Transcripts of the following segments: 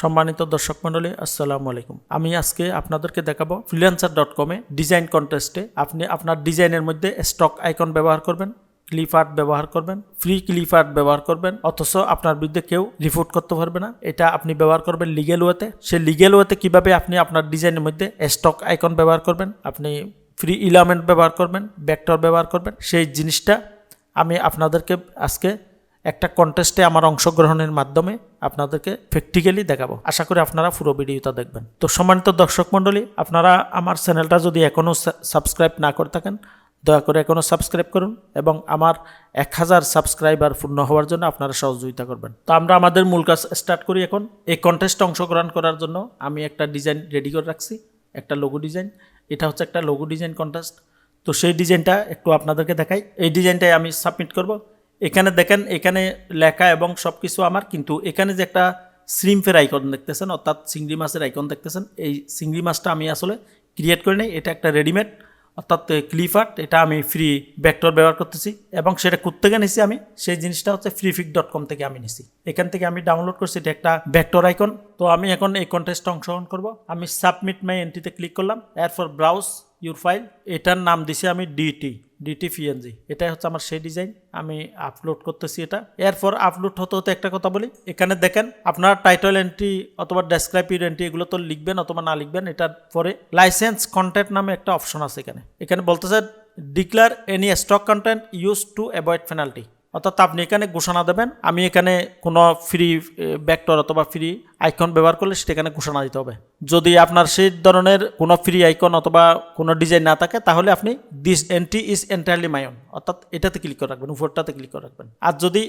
সম্মানিত দর্শক মণ্ডলী, আসসালামু আলাইকুম। আমি আজকে আপনাদেরকে দেখাবো freelancer.com-এ ডিজাইন কন্টেস্টে আপনি আপনার ডিজাইনের মধ্যে স্টক আইকন ব্যবহার করবেন, ক্লিপ আর্ট ব্যবহার করবেন, ফ্রি ক্লিপ আর্ট ব্যবহার করবেন, অথচ আপনার বিরুদ্ধে কেউ রিপোর্ট করতে পারবে না। এটা আপনি ব্যবহার করবেন লিগ্যাল ওয়েতে। সেই লিগ্যাল ওয়েতে কীভাবে আপনি আপনার ডিজাইনের মধ্যে স্টক আইকন ব্যবহার করবেন, আপনি ফ্রি এলিমেন্ট ব্যবহার করবেন, ভেক্টর ব্যবহার করবেন, সেই জিনিসটা আমি আপনাদেরকে আজকে একটা কন্টেস্টে আমার অংশগ্রহণের মাধ্যমে আপনাদেরকে প্র্যাকটিক্যালি দেখাবো। আশা করি আপনারা পুরো ভিডিওটা দেখবেন। তো সম্মানিত দর্শক মণ্ডলী, আপনারা আমার চ্যানেলটা যদি এখনও সাবস্ক্রাইব না করে থাকেন, দয়া করে এখনও সাবস্ক্রাইব করুন এবং আমার 1000 সাবস্ক্রাইবার পূর্ণ হওয়ার জন্য আপনারা সহযোগিতা করবেন। তো আমরা আমাদের মূল কাজ স্টার্ট করি। এখন এই কন্টেস্টে অংশগ্রহণ করার জন্য আমি একটা ডিজাইন রেডি করে রাখছি, একটা লোগো ডিজাইন। এটা হচ্ছে একটা লোগো ডিজাইন কন্টেস্ট। তো সেই ডিজাইনটা একটু আপনাদেরকে দেখাই। এই ডিজাইনটাই আমি সাবমিট করব। এখানে দেখেন, এখানে লেখা এবং সব কিছু আমার, কিন্তু এখানে যে একটা শ্রিম্পের আইকন দেখতেছেন, অর্থাৎ চিংড়ি মাছের আইকন দেখতেছেন, এই চিংড়ি মাছটা আমি আসলে ক্রিয়েট করে নেই। এটা একটা রেডিমেড, অর্থাৎ ক্লিপ আর্ট। এটা আমি ফ্রি ভেক্টর ব্যবহার করতেছি এবং সেটা কোথা থেকে নিছি আমি, সেই জিনিসটা হচ্ছে freefig.com থেকে আমি নিছি। এখান থেকে আমি ডাউনলোড করছি। এটা একটা ভেক্টর আইকন। তো আমি এখন এই কন্টেস্টে অংশগ্রহণ করব। আমি সাবমিট মাই এন্ট্রিতে ক্লিক করলাম। এরপর ব্রাউজ ইউর ফাইল, এটার নাম দিছি আমি ডিটি পিএনজি। এটাই হচ্ছে আমার সেই ডিজাইন। আমি আপলোড করতেছি এটা। এরপর আপলোড হতে হতে একটা কথা বলি, এখানে দেখেন আপনার টাইটেল এন্ট্রি অথবা ডেসক্রাইপিভ এন্ট্রি এগুলো তো লিখবেন অথবা না লিখবেন। এটার পরে লাইসেন্স কন্টেন্ট নামে একটা অপশন আছে। এখানে বলতেছে declare any stock content use to avoid penalty, অর্থাৎ আপনি এখানে ঘোষণা দেবেন। আমি এখানে কোনো ফ্রি ভেক্টর অথবা ফ্রি আইকন ব্যবহার করলে সেটা এখানে ঘোষণা দিতে হবে। যদি আপনার সেই ধরনের কোনো ফ্রি আইকন অথবা কোনো ডিজাইন না থাকে, তাহলে আপনি this entry is entirely my own, অর্থাৎ এটাতে ক্লিক করে রাখবেন, উপরটাতে ক্লিক করে রাখবেন। আর যদি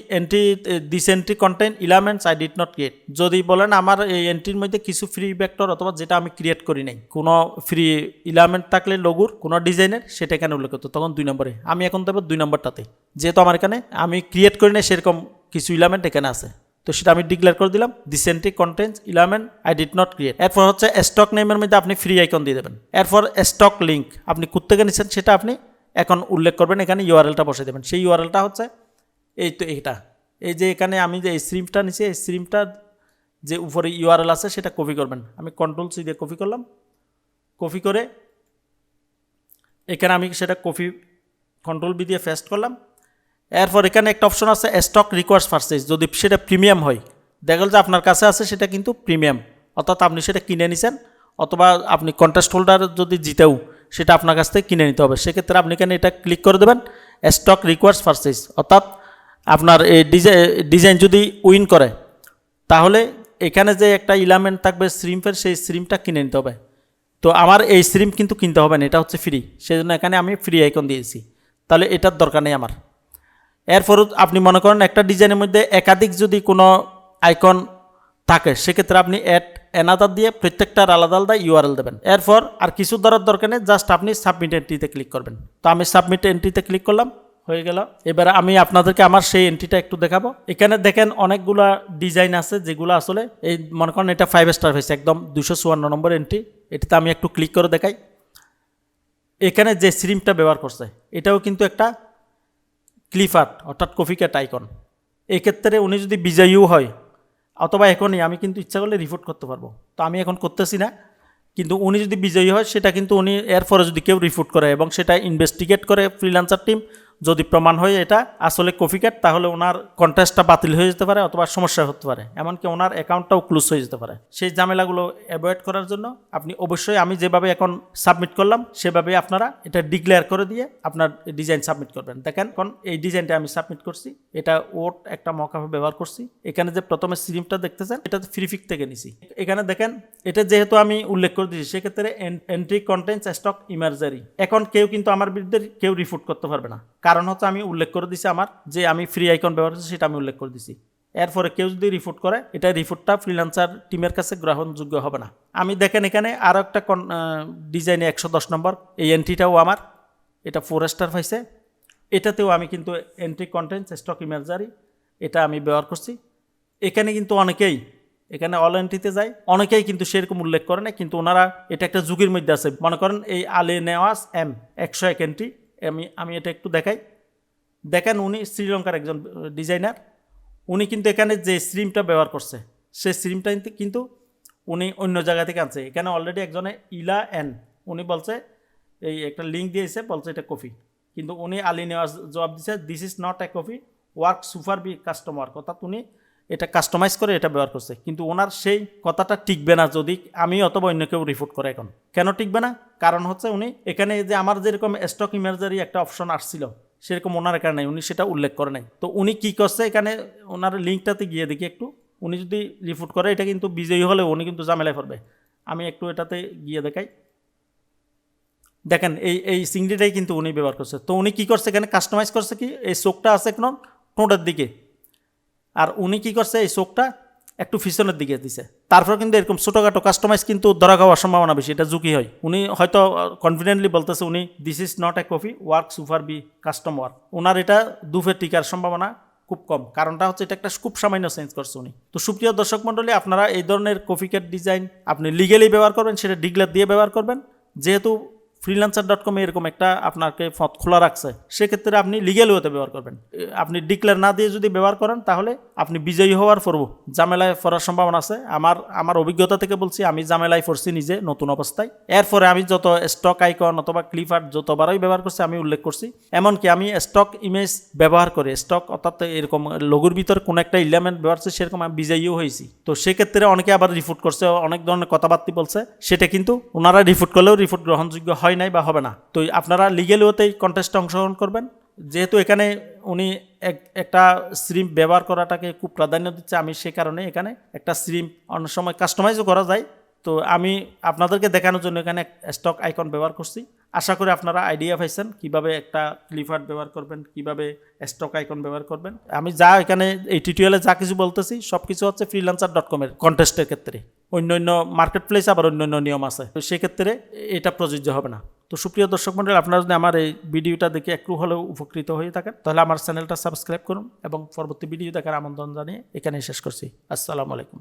this entry content elements I did not create, যদি বলেন আমার এই এন্ট্রির মধ্যে কিছু ফ্রি ভেক্টর অথবা যেটা আমি ক্রিয়েট করি নাই, কোনো ফ্রি এলিমেন্ট থাকলে লোগোর কোনো ডিজাইনের, সেটা এখানে উল্লেখ করতো, তখন 2 নম্বরে। আমি এখন দেবো 2 নম্বরটাতে, যেহেতু আমার এখানে আমি ক্রিয়েট করি না সেরকম কিছু এলিমেন্ট এখানে আছে। তো সেটা আমি ডিক্লেয়ার করে দিলাম, this entry contents element I did not create. এরপর হচ্ছে স্টক নেমের মধ্যে আপনি ফ্রি আইকন দিয়ে দেবেন। এরপর স্টক লিঙ্ক আপনি কোত্থেকে নিচ্ছেন সেটা আপনি এখন উল্লেখ করবেন, এখানে ইউআরএলটা বসে দেবেন। সেই ইউআরএলটা হচ্ছে এই, তো এটা এই যে এখানে আমি যে এই স্ট্রিমটা নিচ্ছি, এই স্ট্রিমটার যে উপরে ইউআরএল আছে সেটা কপি করবেন। আমি Ctrl+C দিয়ে কপি করলাম। কপি করে এখানে আমি সেটা Ctrl+V দিয়ে পেস্ট করলাম। এরপর এখানে একটা অপশন আছে স্টক রিকোয়ার্স পারচেজ। যদি সেটা প্রিমিয়াম হয়, দেখা গেল যে আপনার কাছে আছে সেটা কিন্তু প্রিমিয়াম, অর্থাৎ আপনি সেটা কিনে নিছেন, অথবা আপনি কন্টেস্ট হোল্ডার যদি জিতেও সেটা আপনার কাছ থেকে কিনে নিতে হবে। সেক্ষেত্রে আপনি এখানে এটা ক্লিক করে দেবেন, স্টক রিকোয়ার্স পারচেজ, অর্থাৎ আপনার এই ডিজাইন যদি উইন করে, তাহলে এখানে যে একটা এলিমেন্ট থাকবে শ্রিম্পের, সেই শ্রিমটা কিনে নিতে হবে। তো আমার এই শ্রিম কিন্তু কিনতে হবে না, এটা হচ্ছে ফ্রি, সেই জন্য এখানে আমি ফ্রি আইকন দিয়েছি। তাহলে এটার দরকার নেই আমার। এরপরও আপনি মনে করেন একটা ডিজাইনের মধ্যে একাধিক যদি কোনো আইকন থাকে, সেক্ষেত্রে আপনি অ্যাড অ্যানাদার দিয়ে প্রত্যেকটার আলাদা আলাদা ইউআরএল দেবেন। এরপর আর কিছু ধরার দরকার নেই, জাস্ট আপনি সাবমিট এন্ট্রিতে ক্লিক করবেন। তো আমি সাবমিট এন্ট্রিতে ক্লিক করলাম, হয়ে গেল। এবারে আমি আপনাদেরকে আমার সেই এন্ট্রিটা একটু দেখাবো। এখানে দেখেন অনেকগুলা ডিজাইন আছে, যেগুলো আসলে এই মনে করেন এটা 5 স্টার হয়েছে, একদম 254 নম্বর এন্ট্রি। এটাতে আমি একটু ক্লিক করে দেখাই। এখানে যে স্ট্রিমটা ব্যবহার করছে এটাও কিন্তু একটা ক্লিপ আর্ট, অর্থাৎ কপি ক্যাট আইকন। এক্ষেত্রে উনি যদি বিজয়ীও হয়, অথবা এখনই আমি কিন্তু ইচ্ছা করলে রিপোর্ট করতে পারবো, তো আমি এখন করতেছি না। কিন্তু উনি যদি বিজয়ী হয়, সেটা কিন্তু উনি এরপরে যদি কেউ রিপোর্ট করে এবং সেটা ইনভেস্টিগেট করে ফ্রিল্যান্সার টিম, যদি প্রমাণ হয় এটা আসলে কপি ক্যাট, তাহলে ওনার কন্টেস্টটা বাতিল হয়ে যেতে পারে অথবা সমস্যা হতে পারে, এমনকি ওনার অ্যাকাউন্টটাও ক্লোজ হয়ে যেতে পারে। সেই ঝামেলাগুলো অ্যাভয়েড করার জন্য আপনি অবশ্যই আমি যেভাবে এখন সাবমিট করলাম সেভাবে আপনারা এটা ডিক্লেয়ার করে দিয়ে আপনার ডিজাইন সাবমিট করবেন। দেখেন এখন এই ডিজাইনটা আমি সাবমিট করছি, এটা ওট একটা মকআপ ব্যবহার করছি। এখানে যে প্রথমে স্ট্রিমটা দেখতেছেন, এটা ফ্রিফিক থেকে নিছি। এখানে দেখেন এটা যেহেতু আমি উল্লেখ করে দিয়েছি, সেক্ষেত্রে এন্ট্রি কন্টেন্টস স্টক ইমার্জারি। এখন কেউ কিন্তু আমার বিরুদ্ধে কেউ রিপোর্ট করতে পারবে না, কারণ হচ্ছে আমি উল্লেখ করে দিছি আমার যে আমি ফ্রি আইকন ব্যবহার করছি সেটা আমি উল্লেখ করে দিছি। এরপরে কেউ যদি রিপোর্ট করে, এটা রিপোর্টটা ফ্রিল্যান্সার টিমের কাছে গ্রহণযোগ্য হবে না। আমি দেখেন এখানে আরও একটা ডিজাইনে 110 নম্বর, এই এন্ট্রিটাও আমার, এটা 4 স্টার পাইছে। এটাতেও আমি কিন্তু এন্ট্রি কন্টেন্টস স্টক ইমার্জারি এটা আমি ব্যবহার করছি। এখানে কিন্তু অনেকেই, এখানে অল এন্ট্রিতে যায়, অনেকেই কিন্তু সেরকম উল্লেখ করে না, কিন্তু ওনারা এটা একটা যুগের মধ্যে আছে। মনে করেন এই আলে নেওয়াজ এম 101 এন্ট্রি, আমি এটা একটু দেখাই। দেখেন উনি শ্রীলঙ্কার একজন ডিজাইনার, উনি কিন্তু এখানে যে স্ট্রিমটা ব্যবহার করছে, সেই স্ট্রিমটা কিন্তু উনি অন্য জায়গা থেকে আনছে। এখানে অলরেডি একজনে ইলা এন উনি বলছে এই একটা লিঙ্ক দিয়েছে, বলছে এটা কফি, কিন্তু উনি আলী নেওয়ার জবাব দিচ্ছে this is not a copy work super B custom work, অর্থাৎ উনি এটা কাস্টমাইজ করে এটা ব্যবহার করছে। কিন্তু ওনার সেই কথাটা টিকবে না যদি আমি অথবা অন্য কেউ রিপোর্ট করে। এখন কেন টিকবে না? কারণ হচ্ছে উনি এখানে যে আমার যেরকম স্টক ইমার্জারি একটা অপশন আসছিল সেরকম ওনার এখানে নাই, উনি সেটা উল্লেখ করে নাই। তো উনি কি করছে, এখানে ওনার লিঙ্কটাতে গিয়ে দেখি একটু, উনি যদি রিপোর্ট করে এটা কিন্তু বিজয়ী হলে উনি কিন্তু ঝামেলায় পড়বে। আমি একটু এটাতে গিয়ে দেখাই, দেখেন এই চিংড়িটাই কিন্তু উনি ব্যবহার করছে। তো উনি কী করছে, এখানে কাস্টমাইজ করছে কি এই চোখটা আছে এখন ঠোঁটের দিকে, আর উনি কী করছে এই চোখটা একটু পিছনের দিকে দিছে। তারপর কিন্তু এরকম ছোটোখাটো কাস্টমাইজ কিন্তু ধরা খাওয়ার সম্ভাবনা বেশি, এটা ঝুঁকি হয়। উনি হয়তো কনফিডেন্টলি বলতেছে উনি this is not a copy work super B custom work, ওনার এটা দুফে টিকার সম্ভাবনা খুব কম। কারণটা হচ্ছে এটা একটা খুব সামান্য চেঞ্জ করছে উনি। তো সুপ্রিয় দর্শক মণ্ডলী, আপনারা এই ধরনের কফিকেট ডিজাইন আপনি লিগেলি ব্যবহার করবেন, সেটা ডিক্লেয়ার দিয়ে ব্যবহার করবেন। যেহেতু freelancer.com এরকম একটা আপনাকে পথ খোলা রাখছে, সেক্ষেত্রে আপনি লিগেল ওয়েতে ব্যবহার করবেন। আপনি ডিক্লেয়ার না দিয়ে যদি ব্যবহার করেন তাহলে আপনি বিজয়ী হওয়ার পরও ঝামেলায় পড়ার সম্ভাবনা আছে। আমার অভিজ্ঞতা থেকে বলছি, আমি ঝামেলায় পড়ছি নিজে নতুন অবস্থায়। এরপরে আমি যত স্টক আইকন অথবা ক্লিপ আর্ট যতবারই ব্যবহার করছি আমি উল্লেখ করছি, এমনকি আমি স্টক ইমেজ ব্যবহার করে স্টক অর্থাৎ এরকম লোগোর ভিতরে কোনো একটা এলিমেন্ট ব্যবহার করছি, সেরকম আমি বিজয়ীও হয়েছি। তো সেক্ষেত্রে অনেকে আবার রিপোর্ট করছে, অনেক ধরনের কথাবার্তা বলছে, সেটা কিন্তু ওনারা রিপোর্ট করলেও রিপোর্ট গ্রহণযোগ্য হয় নাই বা হবে না। তো আপনারা লিগেল ওয়েতেই কন্টেস্টে অংশগ্রহণ করবেন। যেহেতু এখানে উনি একটা স্ট্রিম ব্যবহার করাটাকে খুব প্রাধান্য দিচ্ছে, আমি সে কারণে এখানে একটা স্ট্রিম অনেক সময় কাস্টমাইজও করা যায়। তো আমি আপনাদেরকে দেখানোর জন্য এখানে স্টক আইকন ব্যবহার করছি। আশা করি আপনারা আইডিয়া পাইছেন কীভাবে একটা ক্লিপ আর্ট ব্যবহার করবেন, কীভাবে স্টক আইকন ব্যবহার করবেন। আমি যা এখানে এই টিউটোরিয়ালে যা কিছু বলতেছি সব কিছু হচ্ছে freelancer.com এর কন্টেস্টের ক্ষেত্রে। অন্য মার্কেট প্লেস আবার অন্য নিয়ম আছে, তো সেক্ষেত্রে এটা প্রযোজ্য হবে না। তো সুপ্রিয় দর্শক মণ্ডলী, আপনারা যদি আমার এই ভিডিওটা দেখে একটু হলেও উপকৃত হয়ে থাকেন তাহলে আমার চ্যানেলটা সাবস্ক্রাইব করুন এবং পরবর্তী ভিডিও দেখার আমন্ত্রণ জানিয়ে এখানেই শেষ করছি। আসসালামু আলাইকুম।